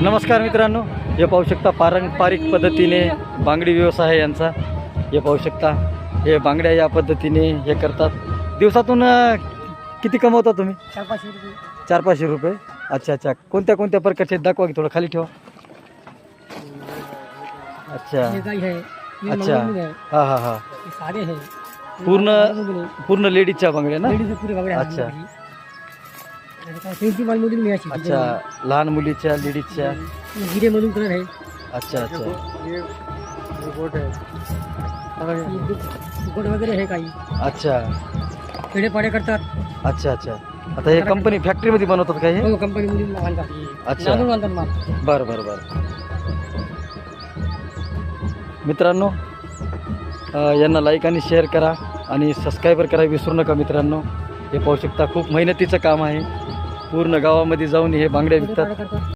नमस्कार मित्रांनो, हे पाहू शकता पारंपरिक पद्धतीने बांगडी व्यवसाय आहे यांचा. हे पाहू शकता, हे बांगड्या या पद्धतीने हे करतात. दिवसातून किती कमवता तुम्ही? 400-500 रुपये. 400-500 रुपये. अच्छा अच्छा. कोणत्या कोणत्या प्रकारचे दाखवा की, थोडं खाली ठेवा. अच्छा ये गाय है, ये अच्छा. मंगलमूल है, हां हां हां. ये सारे हैं. पूर्ण लेडीजच्या बांगड्या ना? लेडीज पूरे बांगड्या अच्छा. तीन माल मधून मिळायची. अच्छा, लहान मुलीच्या, लेडीजच्या. गिरे मधून कलर आहे. अच्छा अच्छा. ये गोट है, गोट वगैरे आहे काही. अच्छा खेडेपाडे करतात. अच्छा अच्छा. आता हे कंपनी फॅक्टरीमध्ये बनवतात का हे? हो, कंपनी मधून आणतात. अच्छा. लांबून आणतात माल. बरं बरं बरं. मित्रांनो, यांना लाईक आणि शेअर करा आणि सबस्क्राईबर करा विसरू नका मित्रांनो. हे पाहू शकता, खूप मेहनतीचं काम आहे. पूर्ण गावामध्ये जाऊन हे बांगड्या विकतात. करतात.